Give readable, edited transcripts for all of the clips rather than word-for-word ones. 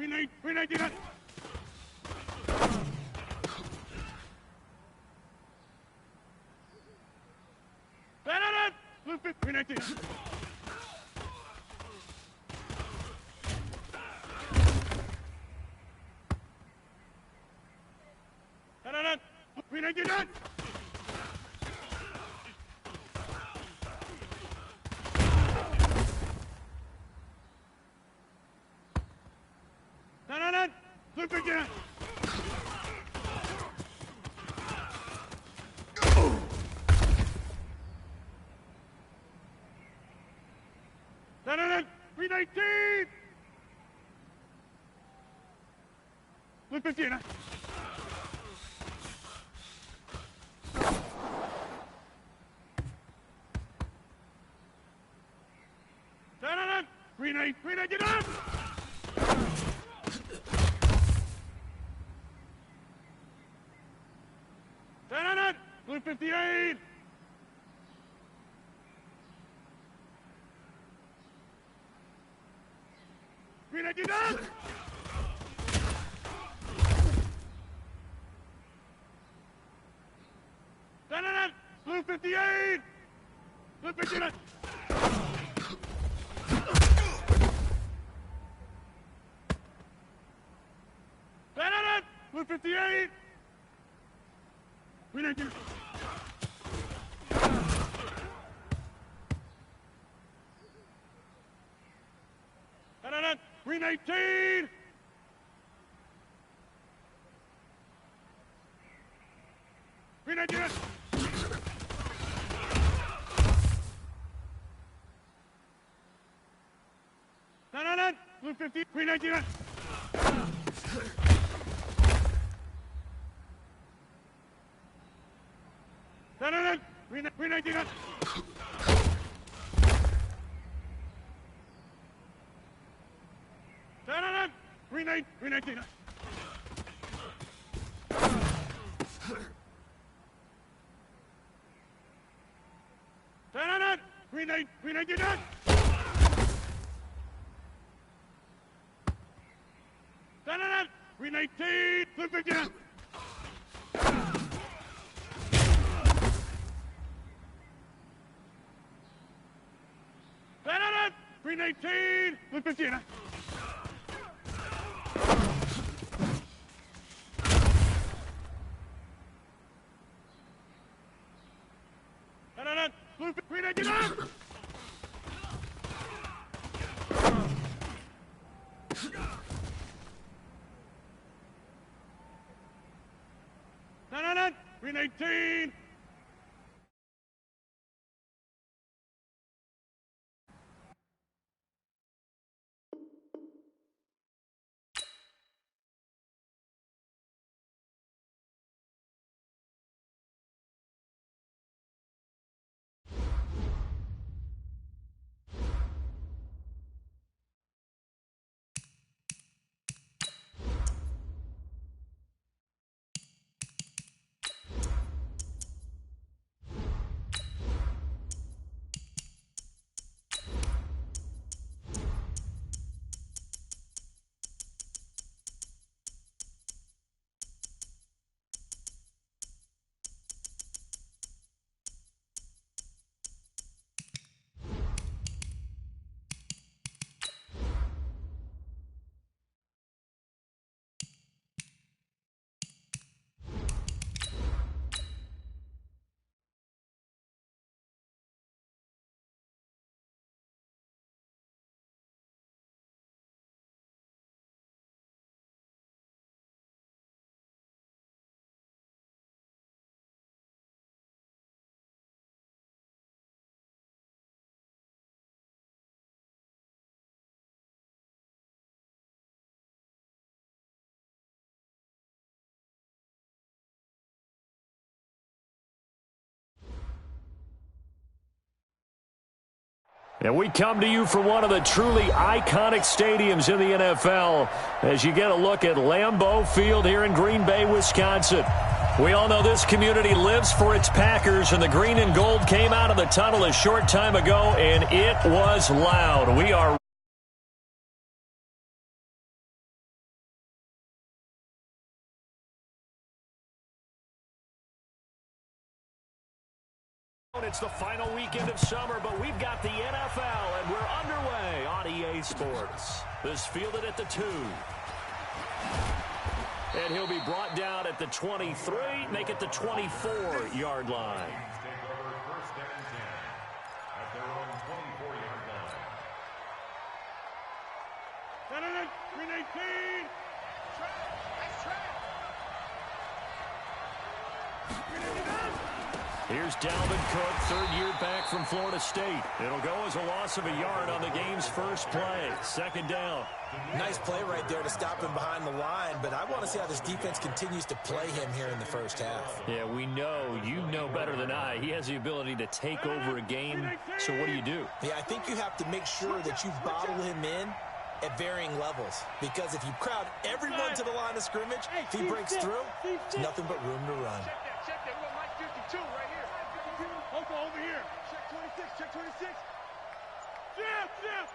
319. Blue 319. Blue 319. Blue 59. No. 319. Blue 59. No. 399. Blue 58. Green 99. Blue 58. Blue 59. Blue 58. Green 99. 319. Green 99. No. Blue 50. Green 99. No. Green 99. Green 19. Green 99. Green 19. Blue 59. Green 19. Blue 59. Blue 399. No. 319. And we come to you from one of the truly iconic stadiums in the NFL as you get a look at Lambeau Field here in Green Bay, Wisconsin. We all know this community lives for its Packers, and the green and gold came out of the tunnel a short time ago, and it was loud. We are It's the final weekend of summer, but we've got the NFL, and we're underway on EA Sports. This fielded at the 2. And he'll be brought down at the 23, make it the 24-yard line. Here's Dalvin Cook, third year back from Florida State. It'll go as a loss of a yard on the game's first play. Second down. Nice play right there to stop him behind the line, but I want to see how this defense continues to play him here in the first half. Yeah, we know. You know better than I. He has the ability to take over a game, so what do? Yeah, I think you have to make sure that you bottle him in at varying levels, because if you crowd everyone to the line of scrimmage, if he breaks through, there's nothing but room to run. Check that. We got Mike 52 right here. 52. Hoka over here. Check 26. Check 26. Jeff.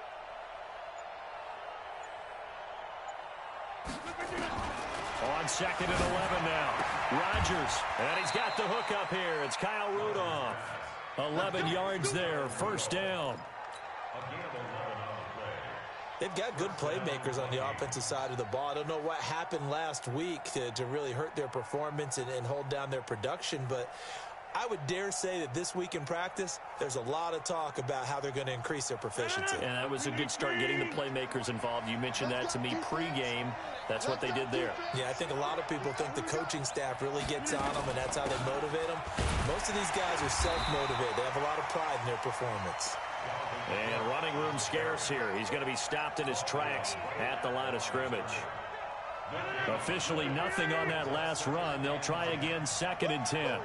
On second and 11 now. Rodgers. And he's got the hook up here. It's Kyle Rudolph. 11 yards there. First down. They've got good playmakers on the offensive side of the ball. I don't know what happened last week to really hurt their performance and hold down their production, but I would dare say that this week in practice, there's a lot of talk about how they're going to increase their proficiency. And that was a good start, getting the playmakers involved. You mentioned that to me pregame. That's what they did there. Yeah, I think a lot of people think the coaching staff really gets on them, and that's how they motivate them. Most of these guys are self-motivated. They have a lot of pride in their performance. And running room scarce here. He's going to be stopped in his tracks at the line of scrimmage. Officially nothing on that last run. They'll try again, second and 10.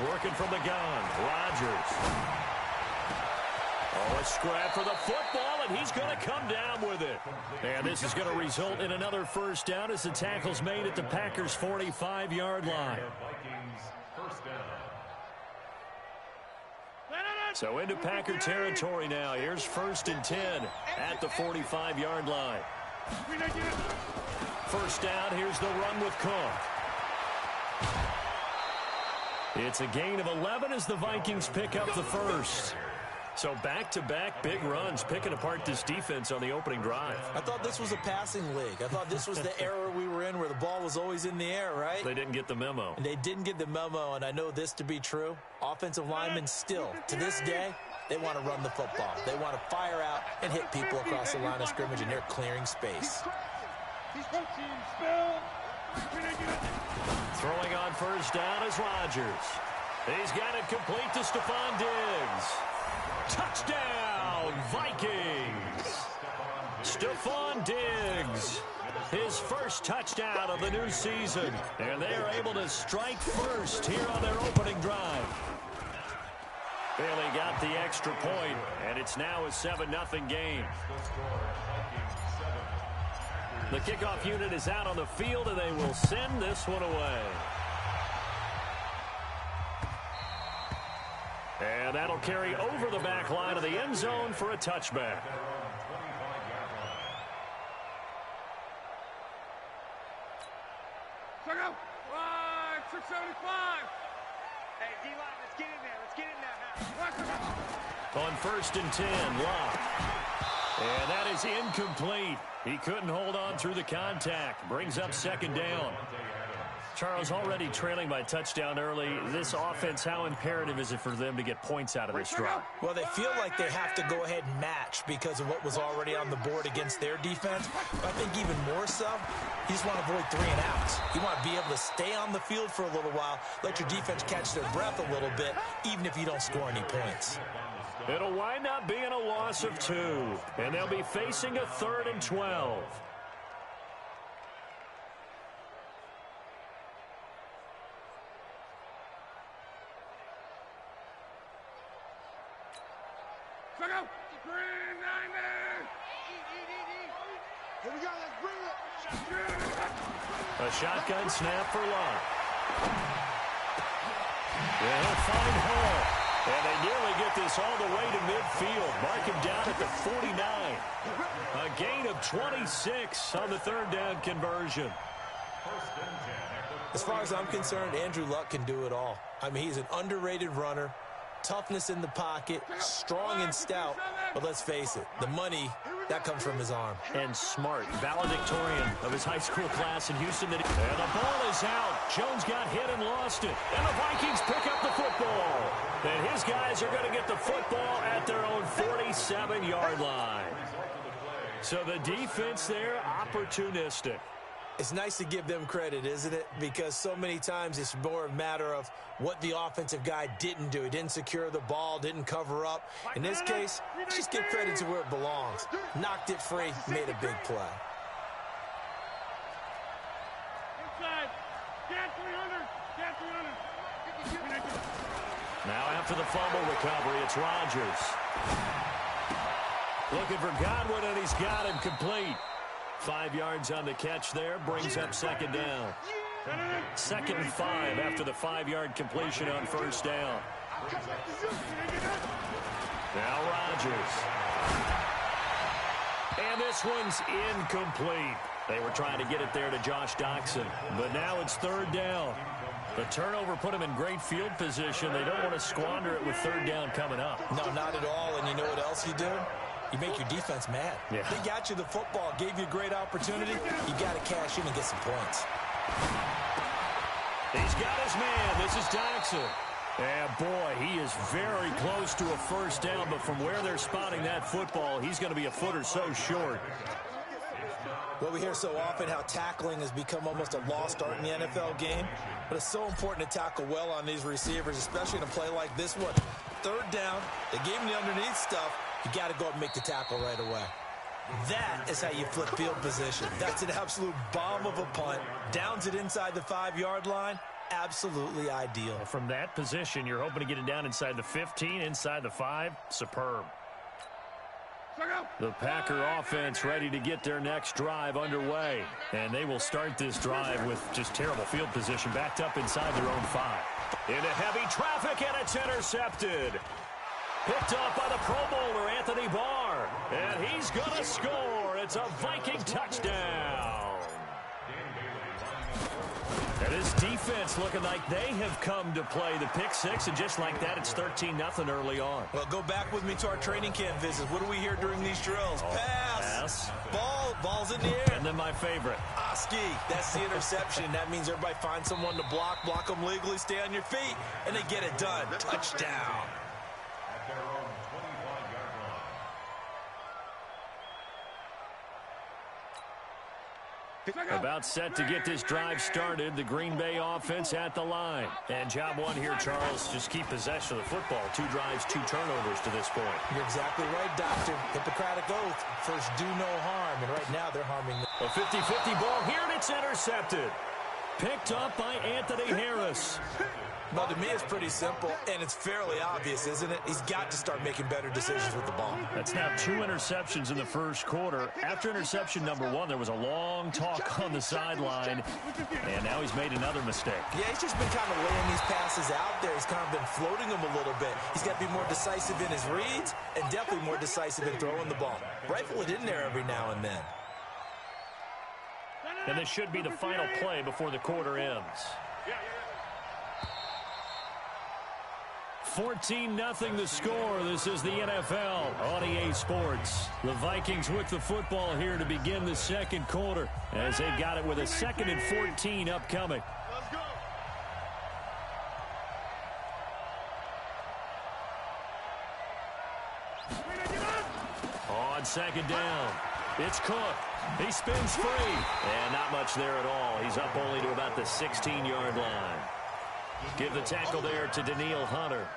Working from the gun, Rodgers. Oh, a scrap for the football, and he's going to come down with it. And this is going to result in another first down as the tackle's made at the Packers' 45-yard line. So into Packer territory now. Here's first and 10 at the 45-yard line. First down, here's the run with Cook. It's a gain of 11 as the Vikings pick up the first. So back-to-back big runs, picking apart this defense on the opening drive. I thought this was a passing league. I thought this was the era we were in where the ball was always in the air, right? They didn't get the memo. And they didn't get the memo, and I know this to be true. Offensive linemen still, to this day, they want to run the football. They want to fire out and hit people across the line of scrimmage, and they're clearing space. Throwing on first down is Rodgers. He's got it complete to Stephon Diggs. Touchdown, Vikings! Stephon Diggs, his first touchdown of the new season. And they are able to strike first here on their opening drive. Bailey got the extra point, and it's now a 7-0 game. The kickoff unit is out on the field, and they will send this one away. And that'll carry over the back line of the end zone for a touchback. Check out. 675. Hey, D-line, let's get in there. Let's get in there. On first and 10, Locke. And that is incomplete. He couldn't hold on through the contact. Brings up second down. Charles, already trailing by touchdown early. This offense, how imperative is it for them to get points out of this drive? Well, they feel like they have to go ahead and match because of what was already on the board against their defense. But I think even more so, you just want to avoid 3 and outs. You want to be able to stay on the field for a little while, let your defense catch their breath a little bit, even if you don't score any points. It'll wind up being a loss of 2, and they'll be facing a 3rd and 12. Check out. 390. Here we go. Let's bring it. A shotgun snap for Locke. They'll find Hall. And they nearly get this all the way to midfield. Mark him down at the 49. A gain of 26 on the 3rd down conversion. First and 10 at the As far as I'm concerned, Andrew Luck can do it all. I mean, he's an underrated runner, toughness in the pocket, strong and stout. But let's face it, the money, that comes from his arm. And smart, valedictorian of his high school class in Houston. And the ball is out. Jones got hit and lost it. And the Vikings pick up the football. And his guys are going to get the football at their own 47-yard line. So the defense there, opportunistic. It's nice to give them credit, isn't it? Because so many times it's more a matter of what the offensive guy didn't do. He didn't secure the ball, didn't cover up. In this case, just give credit to where it belongs. Knocked it free, made a big play. Inside. Get 300. Get 300. Now after the fumble recovery, it's Rodgers. Looking for Godwin, and he's got him complete. 5 yards on the catch there, brings up second down. 2nd and 5 after the 5-yard completion on first down. Now Rodgers. And this one's incomplete. They were trying to get it there to Josh Doxson, but now it's 3rd down. The turnover put them in great field position. They don't want to squander it with 3rd down coming up. No, not at all, and you know what else you do? You make your defense mad. Yeah. They got you the football, gave you a great opportunity. You got to cash in and get some points. He's got his man. This is Doxson. And, boy, he is very close to a first down, but from where they're spotting that football, he's going to be a foot or so short. Well, we hear so often how tackling has become almost a lost art in the NFL game, but it's so important to tackle well on these receivers, especially in a play like this one. 3rd down, they gave him the underneath stuff. You got to go up and make the tackle right away. That is how you flip field position. That's an absolute bomb of a punt. Downs it inside the 5-yard line. Absolutely ideal. From that position, you're hoping to get it down inside the 15, inside the 5. Superb. The Packer offense ready to get their next drive underway. And they will start this drive with just terrible field position, backed up inside their own 5. Into heavy traffic, and it's intercepted. Picked up by the Pro Bowler, Anthony Barr. And he's going to score. It's a Viking touchdown. And his defense looking like they have come to play. The pick 6, and just like that, it's 13-0 early on. Well, go back with me to our training camp visits. What do we hear during these drills? Pass. Ball's in the air. And then my favorite. Ski. That's the interception. That means everybody finds someone to block them legally, stay on your feet, and they get it done. Touchdown. About set to get this drive started. The Green Bay offense at the line. And job one here, Charles, just keep possession of the football. 2 drives, 2 turnovers to this point. You're exactly right, Doctor. Hippocratic oath. First, do no harm. And right now, they're harming them. A 50-50 ball here, and it's intercepted. Picked up by Anthony Harris. Well, to me, it's pretty simple, and it's fairly obvious, isn't it? He's got to start making better decisions with the ball. That's now 2 interceptions in the first quarter. After interception number 1, there was a long talk on the sideline, and now he's made another mistake. Yeah, he's just been kind of laying these passes out there. He's kind of been floating them a little bit. He's got to be more decisive in his reads and definitely more decisive in throwing the ball. Rifle it in there every now and then. And this should be the final play before the quarter ends. 14-0 the score. This is the NFL on EA Sports. The Vikings with the football here to begin the second quarter as they got it with a 2nd and 14 upcoming. Let's go. On 2nd down, it's Cook. He spins free. And not much there at all. He's up only to about the 16-yard line. Give the tackle there to Daniil Hunter.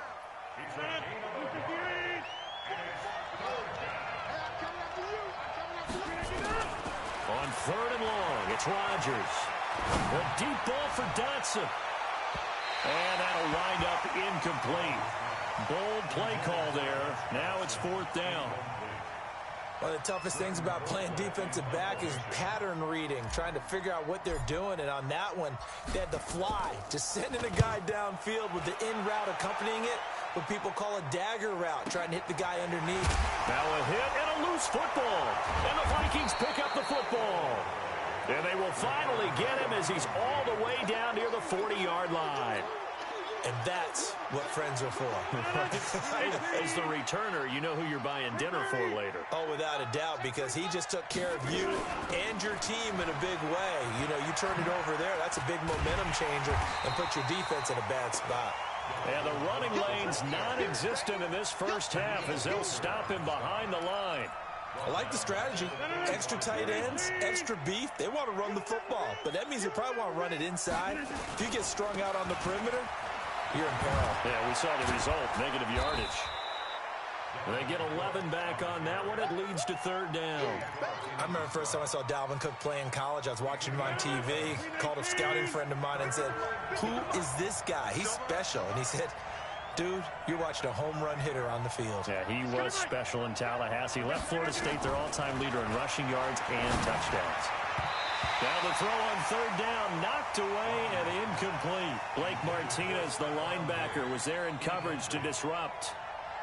On 3rd and long, it's Rodgers. A deep ball for Dotson. And that'll wind up incomplete. Bold play call there. Now it's 4th down. One of the toughest things about playing defensive back is pattern reading, trying to figure out what they're doing. And on that one, they had the fly, just sending a guy downfield with the in route accompanying it, what people call a dagger route, trying to hit the guy underneath. Now a hit and a loose football. And the Vikings pick up the football. And they will finally get him as he's all the way down near the 40-yard line. And that's what friends are for. As the returner, you know who you're buying dinner for later. Oh, without a doubt, because he just took care of you and your team in a big way. You know, you turned it over there. That's a big momentum changer and put your defense in a bad spot. And the running lane's non-existent in this first half as they'll stop him behind the line. I like the strategy. Extra tight ends, extra beef. They want to run the football, but that means they probably want to run it inside. If you get strung out on the perimeter, you're in peril. Yeah, we saw the result, negative yardage. They get 11 back on that one. It leads to third down. I remember the first time I saw Dalvin Cook play in college. I was watching him on TV, called a scouting friend of mine and said, "Who is this guy? He's special." And he said, "Dude, you're watching a home run hitter on the field." Yeah, he was special in Tallahassee. Left Florida State their all-time leader in rushing yards and touchdowns. Now the throw on third down, knocked away and incomplete. Blake Martinez, the linebacker, was there in coverage to disrupt.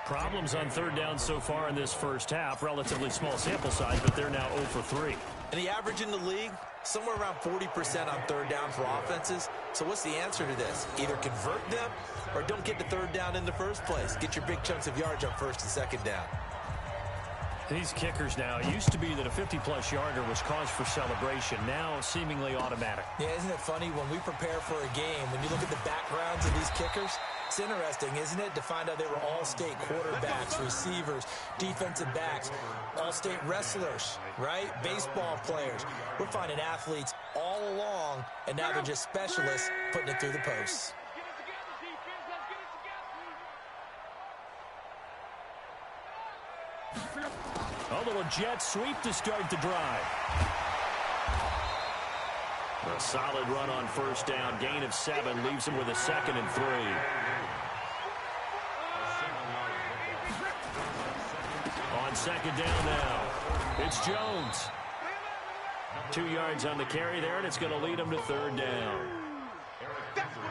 Problems on third down so far in this first half. Relatively small sample size, but they're now 0 for 3. And the average in the league, somewhere around 40% on third down for offenses. So what's the answer to this? Either convert them or don't get to third down in the first place. Get your big chunks of yards on first and second down. These kickers now, it used to be that a 50-plus yarder was cause for celebration. Now seemingly automatic. Yeah, isn't it funny when we prepare for a game, when you look at the backgrounds of these kickers, it's interesting, isn't it, to find out they were all-state quarterbacks, receivers, defensive backs, all-state wrestlers, right? Baseball players. We're finding athletes all along, and now they're just specialists putting it through the posts. A little jet sweep to start the drive. A solid run on first down. Gain of 7 leaves him with a 2nd and 3. On second down now, it's Jones. 2 yards on the carry there, and it's going to lead him to third down.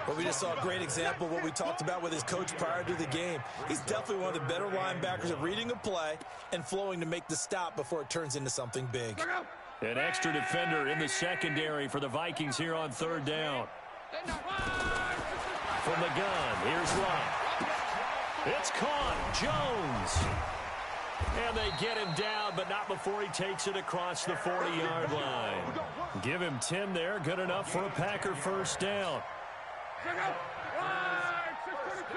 Well, we just saw a great example of what we talked about with his coach prior to the game. He's definitely one of the better linebackers at reading a play and flowing to make the stop before it turns into something big. An extra defender in the secondary for the Vikings here on third down. From the gun, here's Love. It's caught, Jones. And they get him down, but not before he takes it across the 40-yard line. Give him 10 there, good enough for a Packer first down.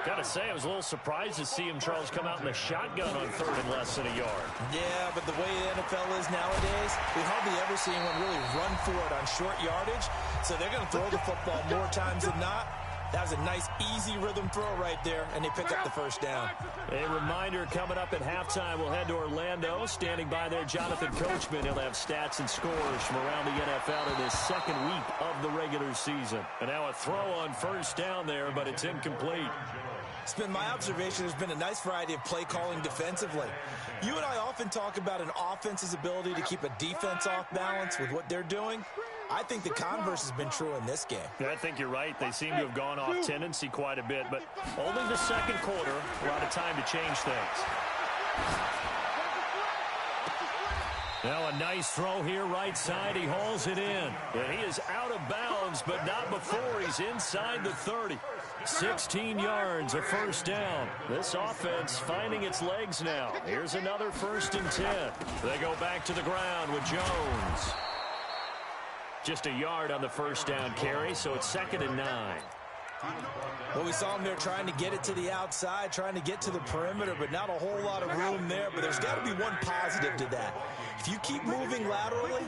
Got to say, I was a little surprised to see him, Charles, come out in the shotgun on third and less than a yard. Yeah, but the way the NFL is nowadays, we hardly ever see anyone really run for it on short yardage. So they're going to throw the football more times than not. That was a nice, easy rhythm throw right there, and they pick up the first down. A reminder, coming up at halftime, we'll head to Orlando. Standing by there, Jonathan Coachman. He'll have stats and scores from around the NFL in his second week of the regular season. And now a throw on first down there, but it's incomplete. It's been my observation there's been a nice variety of play calling defensively. You and I often talk about an offense's ability to keep a defense off balance with what they're doing. I think the converse has been true in this game. I think you're right. They seem to have gone off tendency quite a bit, but only the second quarter, a lot of time to change things. Now a nice throw here, right side. He hauls it in. And he is out of bounds, but not before he's inside the 30. 16 yards, a first down. This offense finding its legs now. Here's another 1st and 10. They go back to the ground with Jones. Just a yard on the first down carry, so it's 2nd and 9. Well, we saw him there trying to get it to the outside, trying to get to the perimeter, but not a whole lot of room there. But there's got to be one positive to that. If you keep moving laterally,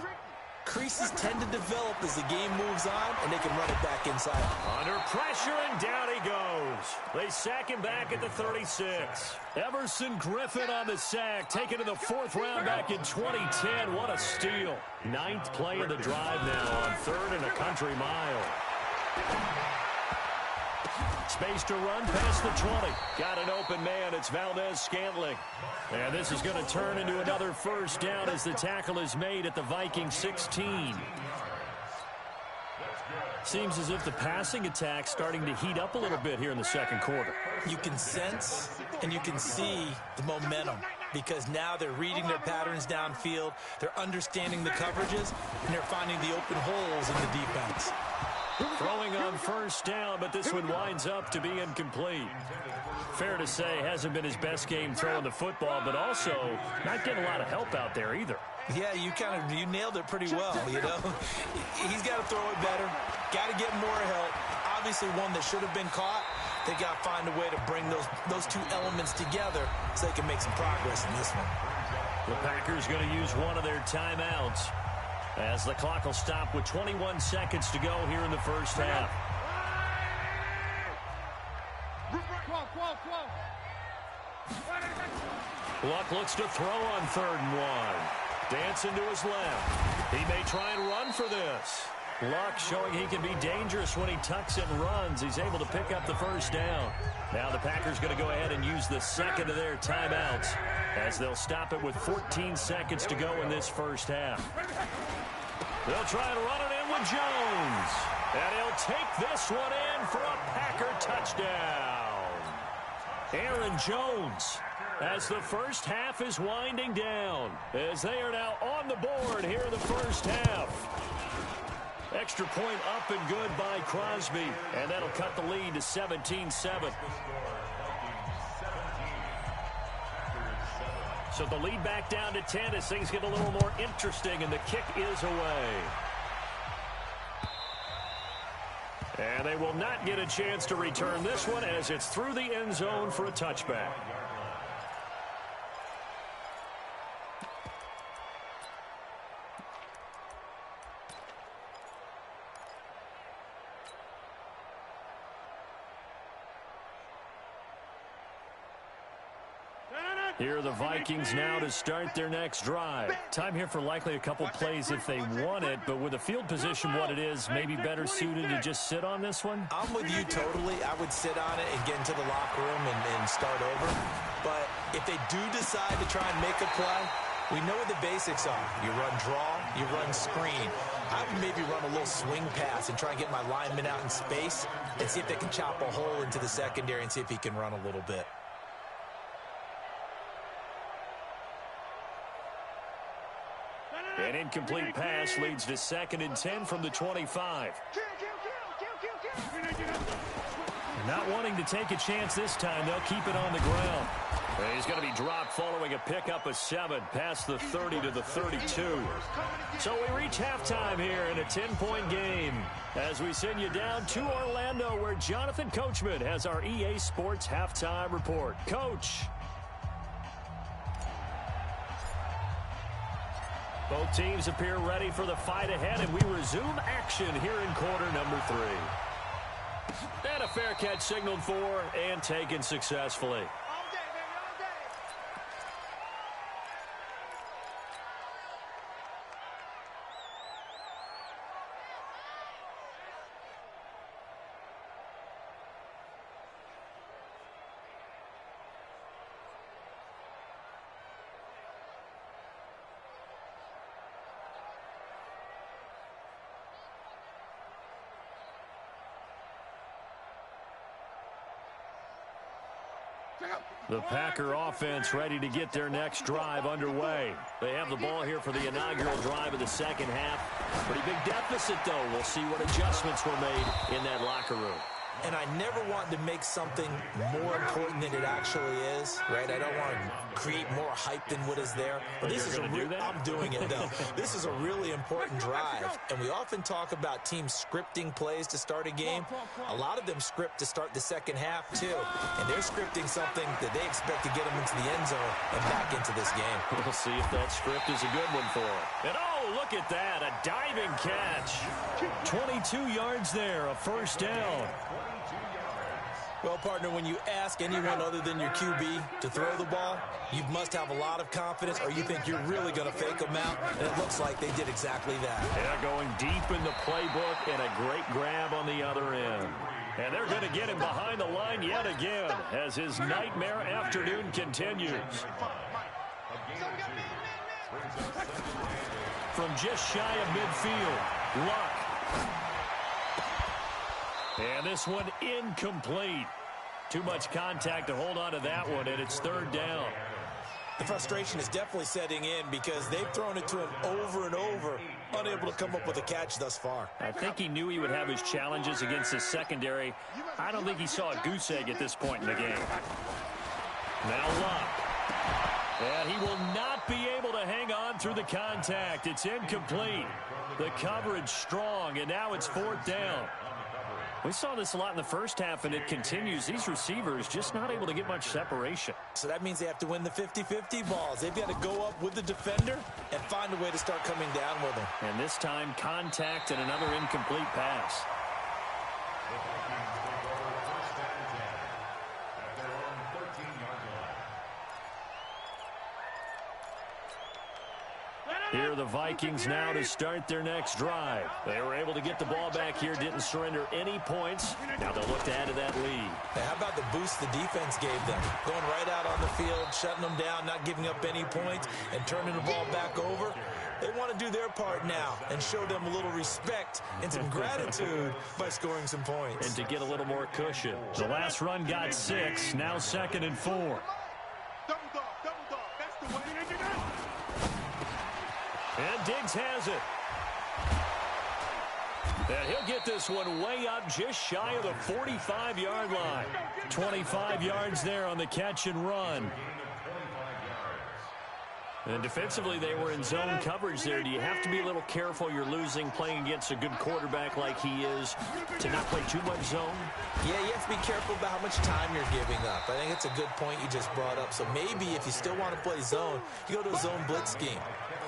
creases tend to develop as the game moves on, and they can run it back inside. Under pressure, and down he goes. They sack him back at the 36. Everson Griffin on the sack, taken to the 4th round back in 2010. What a steal. 9th play of the drive now on 3rd and a country mile. Space to run past the 20. Got an open man. It's Valdez-Scantling. And this is going to turn into another first down as the tackle is made at the Viking 16. Seems as if the passing attack's starting to heat up a little bit here in the second quarter. You can sense and you can see the momentum. because now they're reading their patterns downfield, they're understanding the coverages, and they're finding the open holes in the defense. Throwing on first down, but this one winds up to be incomplete. Fair to say, hasn't been his best game throwing the football, but also not getting a lot of help out there either. Yeah, you nailed it pretty well, you know. He's got to throw it better, got to get more help. Obviously one that should have been caught. They got to find a way to bring those two elements together so they can make some progress in this one. The Packers going to use one of their timeouts as the clock will stop with 21 seconds to go here in the first half. Luck looks to throw on 3rd and 1. Dancing to his left. He may try and run for this. Luck showing he can be dangerous when he tucks and runs. He's able to pick up the first down. Now the Packers going to go ahead and use the second of their timeouts as they'll stop it with 14 seconds to go in this first half. They'll try and run it in with Jones. And he'll take this one in for a Packer touchdown. Aaron Jones, as the first half is winding down, as they are now on the board here in the first half. Extra point up and good by Crosby, and that'll cut the lead to 17-7. So the lead back down to 10 as things get a little more interesting, and the kick is away. And they will not get a chance to return this one as it's through the end zone for a touchback. Here are the Vikings now to start their next drive. Time here for likely a couple plays if they want it, but with the field position what it is, maybe better suited to just sit on this one? I'm with you totally. I would sit on it and get into the locker room and start over. But if they do decide to try and make a play, we know what the basics are. You run draw, you run screen. I would maybe run a little swing pass and try and get my lineman out in space and see if they can chop a hole into the secondary and see if he can run a little bit. An incomplete pass leads to 2nd and 10 from the 25. Not wanting to take a chance this time, they'll keep it on the ground. He's going to be dropped following a pickup of 7 past the 30 to the 32. So we reach halftime here in a 10-point game as we send you down to Orlando where Jonathan Coachman has our EA Sports halftime report. Coach. Both teams appear ready for the fight ahead, and we resume action here in quarter number 3. And a fair catch signaled for and taken successfully. The Packer offense ready to get their next drive underway. They have the ball here for the inaugural drive of the second half. Pretty big deficit, though. We'll see what adjustments were made in that locker room. And I never want to make something more important than it actually is, right? I don't want to create more hype than what is there. But this is I'm doing it, though. This is a really important drive. And we often talk about teams scripting plays to start a game. A lot of them script to start the second half, too. And they're scripting something that they expect to get them into the end zone and back into this game. We'll see if that script is a good one for them. And oh, look at that, a diving catch. 22 yards there, a first down. Well, partner, when you ask anyone other than your QB to throw the ball, you must have a lot of confidence or you think you're really going to fake them out, and it looks like they did exactly that. Yeah, going deep in the playbook and a great grab on the other end. And they're going to get him behind the line yet again as his nightmare afternoon continues. From just shy of midfield, Luck. And this one incomplete. Too much contact to hold on to that one, and it's third down. The frustration is definitely setting in because they've thrown it to him over and over, unable to come up with a catch thus far. I think he knew he would have his challenges against his secondary. I don't think he saw a goose egg at this point in the game. Now Luck. And he will not be able to hang on through the contact. It's incomplete. The coverage strong, and now it's 4th down. We saw this a lot in the first half, and it continues. These receivers just not able to get much separation. So that means they have to win the 50-50 balls. They've got to go up with the defender and find a way to start coming down with him. And this time, contact and another incomplete pass. Here are the Vikings now to start their next drive. They were able to get the ball back here, didn't surrender any points. Now they'll look to add to that lead. Now, how about the boost the defense gave them? Going right out on the field, shutting them down, not giving up any points, and turning the ball back over. They want to do their part now and show them a little respect and some gratitude by scoring some points. And to get a little more cushion. The last run got 6, now 2nd and 4. Double dog, that's the way. And Diggs has it. And he'll get this one way up just shy of the 45-yard line. 25 yards there on the catch and run. And defensively, they were in zone coverage there. Do you have to be a little careful? You're losing playing against a good quarterback like he is to not play too much zone? Yeah, you have to be careful about how much time you're giving up. I think it's a good point you just brought up. So maybe if you still want to play zone, you go to a zone blitz scheme.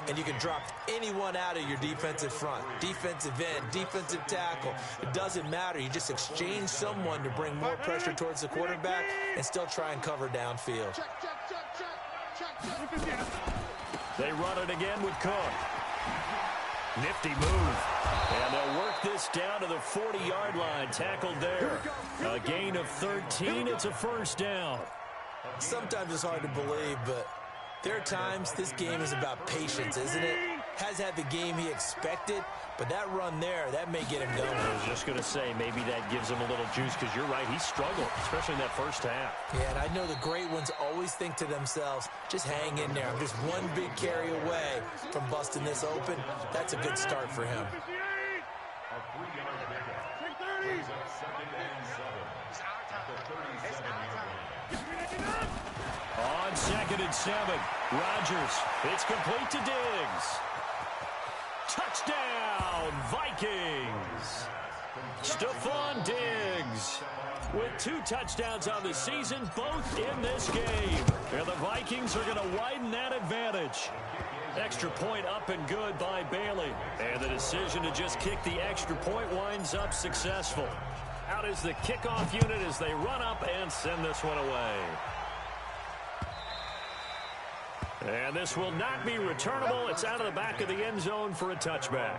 And you can drop anyone out of your defensive front. Defensive end, defensive tackle. It doesn't matter. You just exchange someone to bring more pressure towards the quarterback and still try and cover downfield. They run it again with Cook. Nifty move. And they'll work this down to the 40-yard line. Tackled there. A gain of 13. It's a 1st down. Sometimes it's hard to believe, but there are times this game is about patience, isn't it? Has had the game he expected, but that run there, that may get him going. I was just going to say, maybe that gives him a little juice because you're right, he struggled, especially in that first half. Yeah, and I know the great ones always think to themselves, just hang in there. I'm just one big carry away from busting this open. That's a good start for him. On 2nd and 7, Rodgers. It's complete to Diggs. Touchdown, Vikings. Stephon Diggs with 2 touchdowns on the season, both in this game. And the Vikings are going to widen that advantage. Extra point up and good by Bailey. And the decision to just kick the extra point winds up successful. Out is the kickoff unit as they run up and send this one away. And this will not be returnable. It's out of the back of the end zone for a touchback.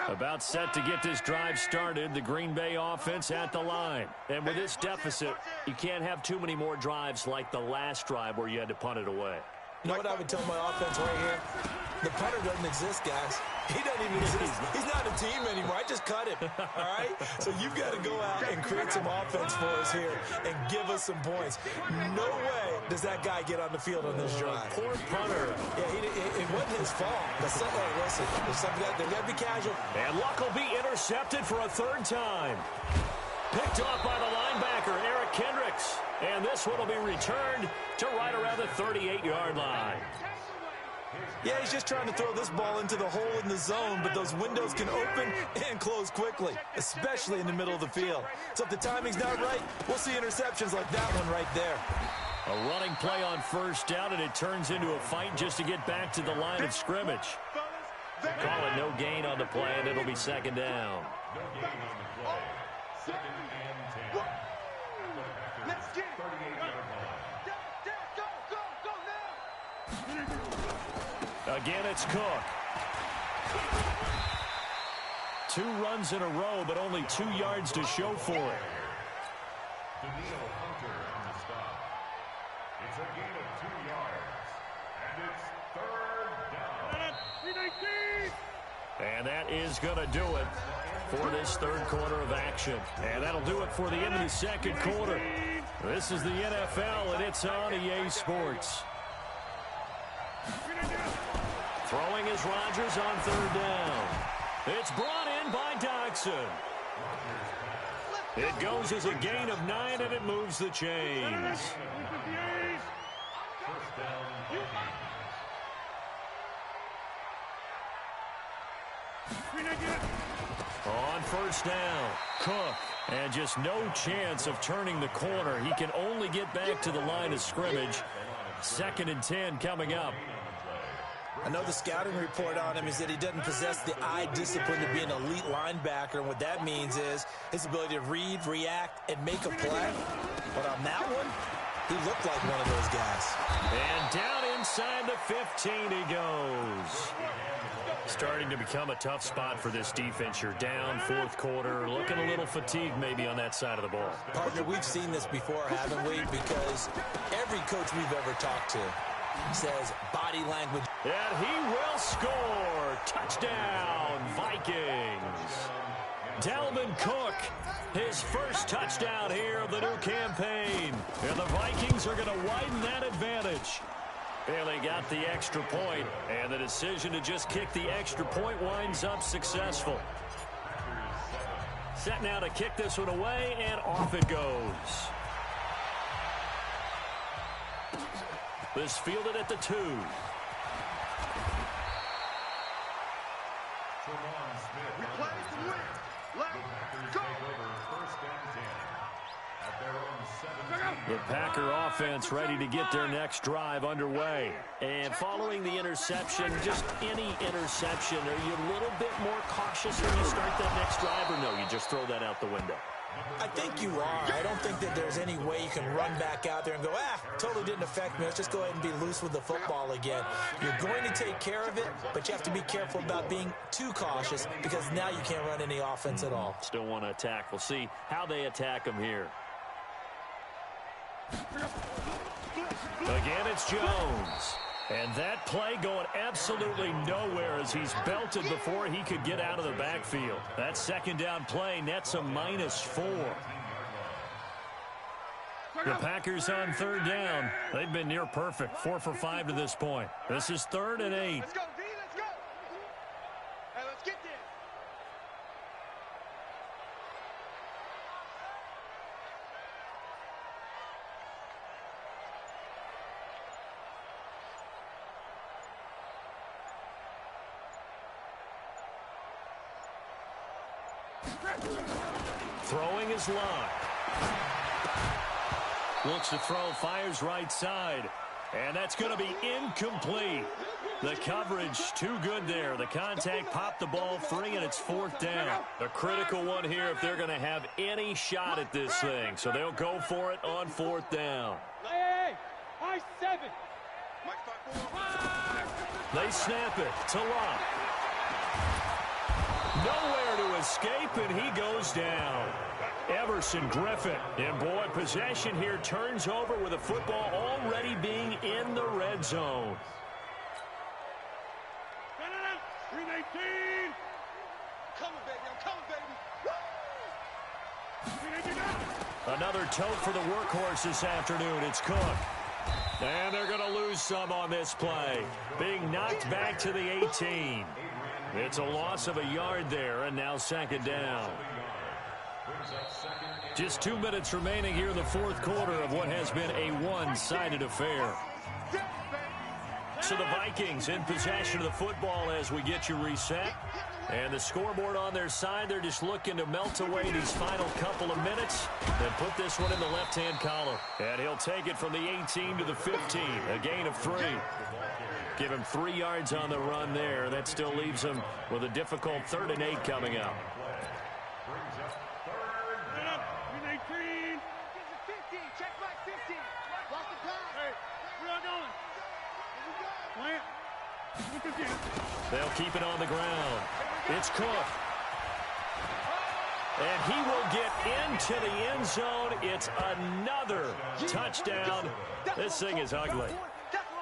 About set to get this drive started, the Green Bay offense at the line. And with this deficit, you can't have too many more drives like the last drive where you had to punt it away. You know what I would tell my offense right here? The punter doesn't exist, guys. He doesn't even exist. He's not a team anymore. I just cut him, all right? So you've got to go out and create some offense for us here and give us some points. No way does that guy get on the field on this drive. Poor punter. Yeah, it wasn't his fault. But listen, they've got to be casual. And Luck will be intercepted for a 3rd time. Picked off by the linebacker, Eric Kendricks. And this one will be returned to right around the 38-yard line. Yeah, he's just trying to throw this ball into the hole in the zone, but those windows can open and close quickly, especially in the middle of the field. So if the timing's not right, we'll see interceptions like that one right there. A running play on 1st down, and it turns into a fight just to get back to the line of scrimmage. Call it no gain on the play, and it'll be 2nd down. Let's get it. Again, it's Cook. 2 runs in a row, but only 2 yards to show for it. It's a gain of 2 yards, and it's 3rd down. And that is going to do it for this 3rd quarter of action. And that'll do it for the end of the 2nd quarter. This is the NFL, and it's on EA Sports. Throwing is Rodgers on 3rd down. It's brought in by Dodson. It goes as a gain of 9, and it moves the chains. On 1st down, Cook. And just no chance of turning the corner. He can only get back to the line of scrimmage. 2nd and 10 coming up. I know the scouting report on him is that he doesn't possess the eye discipline to be an elite linebacker. And what that means is his ability to read, react, and make a play. But on that one, he looked like one of those guys. And down inside the 15 he goes. Starting to become a tough spot for this defense. You're down 4th quarter, looking a little fatigued maybe on that side of the ball. Partner, we've seen this before, haven't we? Because every coach we've ever talked to says body language. And he will score. Touchdown, Vikings. Dalvin Cook, his first touchdown here of the new campaign. And the Vikings are going to widen that advantage. And they got the extra point, and the decision to just kick the extra point winds up successful. Set now to kick this one away, and off it goes. This fielded at the 2. The Packer offense ready to get their next drive underway. And following the interception, just any interception, are you a little bit more cautious when you start that next drive, or no, you just throw that out the window? I think you are. I don't think that there's any way you can run back out there and go, totally didn't affect me. Let's just go ahead and be loose with the football again. You're going to take care of it, but you have to be careful about being too cautious because now you can't run any offense at all. Still want to attack. We'll see how they attack him here. Again, it's Jones. And that play going absolutely nowhere as he's belted before he could get out of the backfield. That 2nd down play nets a -4. The Packers on 3rd down. They've been near perfect. 4 for 5 to this point. This is 3rd and 8. Let's go, D, let's go. Hey, let's get this. Throwing is Locke. Looks to throw, fires right side. And that's going to be incomplete. The coverage too good there. The contact popped the ball free, and it's 4th down. A critical one here if they're going to have any shot at this thing. So they'll go for it on 4th down. Hey, I-7. They snap it to Locke. Nowhere to escape, and he goes down. Everson Griffin. And, boy, possession here turns over with the football already being in the red zone. 319. Coming, baby. I'm coming, baby. Another tote for the workhorse this afternoon. It's Cook. And they're going to lose some on this play. Being knocked back to the 18. It's a loss of a yard there, and now 2nd down. Just 2 minutes remaining here in the 4th quarter of what has been a one-sided affair. So the Vikings in possession of the football as we get you reset. And the scoreboard on their side, they're just looking to melt away these final couple of minutes and put this one in the left-hand column. And he'll take it from the 18 to the 15, a gain of 3. Give him 3 yards on the run there. That still leaves him with a difficult 3rd and 8 coming up. They'll keep it on the ground. It's Cook. And he will get into the end zone. It's another touchdown. This thing is ugly.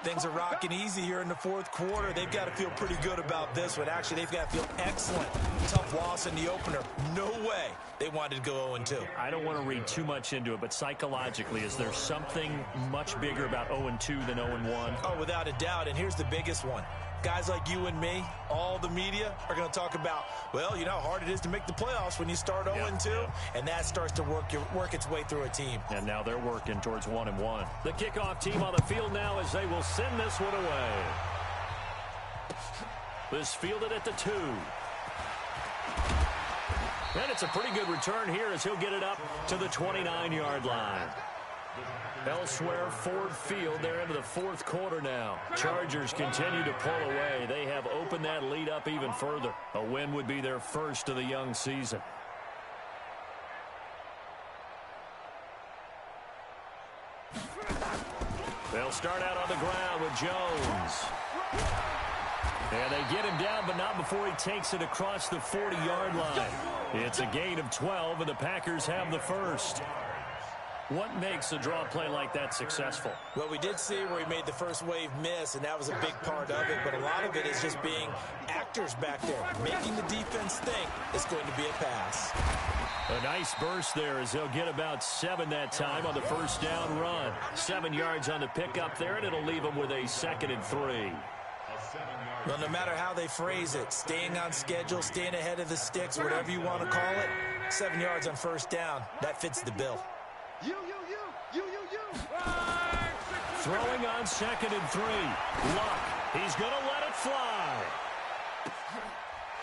Things are rocking easy here in the fourth quarter. They've got to feel pretty good about this one. Actually, they've got to feel excellent. Tough loss in the opener. No way they wanted to go 0-2. I don't want to read too much into it, but psychologically, is there something much bigger about 0-2 than 0-1? Oh, without a doubt, and here's the biggest one. Guys like you and me, all the media, are going to talk about, well, you know how hard it is to make the playoffs when you start 0-2, and that starts to work its way through a team. And now they're working towards 1-1. The kickoff team on the field now as they will send this one away. This fielded at the 2. And it's a pretty good return here as he'll get it up to the 29-yard line. Elsewhere, Ford Field, they're into the fourth quarter now. Chargers continue to pull away. They have opened that lead up even further. A win would be their first of the young season. They'll start out on the ground with Jones. And they get him down, but not before he takes it across the 40-yard line. It's a gain of 12, and the Packers have the first. What makes a draw play like that successful? Well, we did see where he made the first wave miss, and that was a big part of it. But a lot of it is just being actors back there, making the defense think it's going to be a pass. A nice burst there as they'll get about 7 that time on the first down run. 7 yards on the pickup there, and it'll leave them with a 2nd and 3. Well, no matter how they phrase it, staying on schedule, staying ahead of the sticks, whatever you want to call it, 7 yards on first down, that fits the bill. Throwing on 2nd and 3. Luck. He's going to let it fly.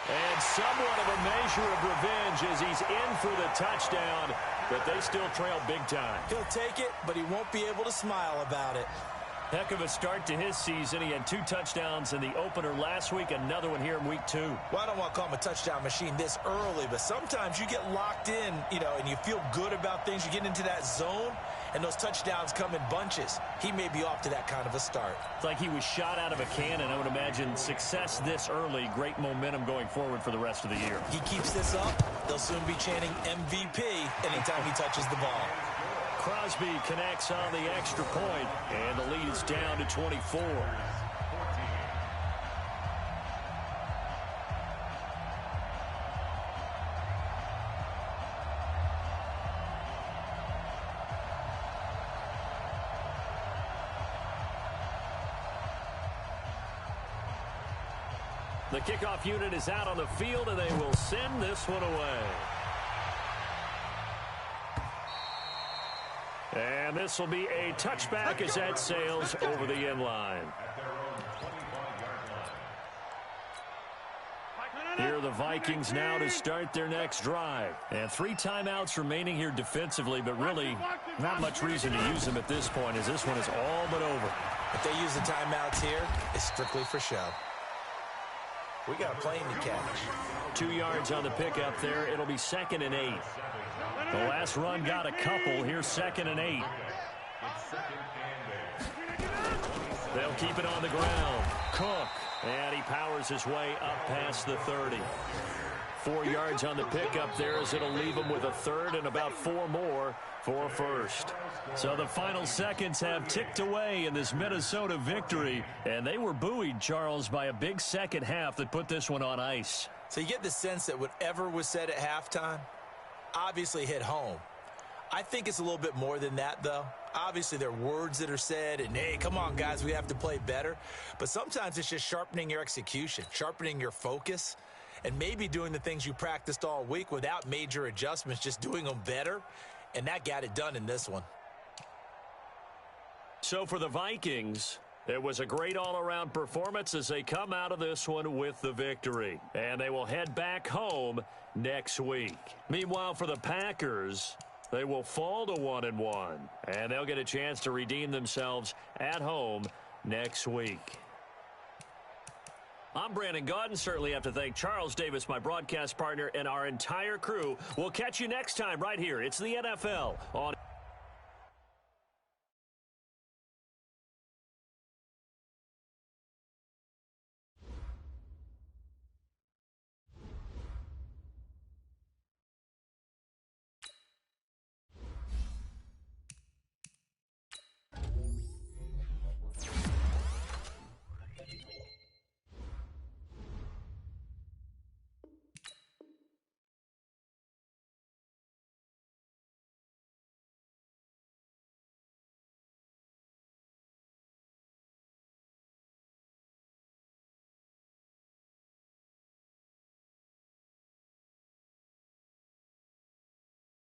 And somewhat of a measure of revenge as he's in for the touchdown, but they still trail big time. He'll take it, but he won't be able to smile about it. Heck of a start to his season. He had 2 touchdowns in the opener last week, another one here in week 2. Well, I don't want to call him a touchdown machine this early, but sometimes you get locked in, and you feel good about things. You get into that zone, and those touchdowns come in bunches. He may be off to that kind of a start. It's like he was shot out of a cannon. I would imagine success this early, great momentum going forward for the rest of the year. He keeps this up, they'll soon be chanting MVP anytime he touches the ball. Crosby connects on the extra point, and the lead is down to 24. The kickoff unit is out on the field, and they will send this one away. And this will be a touchback as that sails over the end line. Here are the Vikings now to start their next drive. And 3 timeouts remaining here defensively, but really not much reason to use them at this point as this one is all but over. If they use the timeouts here, it's strictly for show. We got a plane to catch. 2 yards on the pickup there. It'll be 2nd and 8. The last run got a couple. Here's 2nd and 8. They'll keep it on the ground. Cook. And he powers his way up past the 30. 4 yards on the pickup there as it'll leave him with a 3rd and about 4 more for first. So the final seconds have ticked away in this Minnesota victory. And they were buoyed, Charles, by a big second half that put this one on ice. So you get the sense that whatever was said at halftime obviously hit home. I think it's a little bit more than that, though. Obviously, there are words that are said, and, hey, come on, guys, we have to play better. But sometimes it's just sharpening your execution, sharpening your focus, and maybe doing the things you practiced all week without major adjustments, just doing them better, and that got it done in this one. So for the Vikings, it was a great all-around performance as they come out of this one with the victory. And they will head back home next week. Meanwhile, for the Packers, they will fall to 1-1, and they'll get a chance to redeem themselves at home next week. I'm Brandon Gaudin. Certainly have to thank Charles Davis, my broadcast partner, and our entire crew. We'll catch you next time right here. It's the NFL on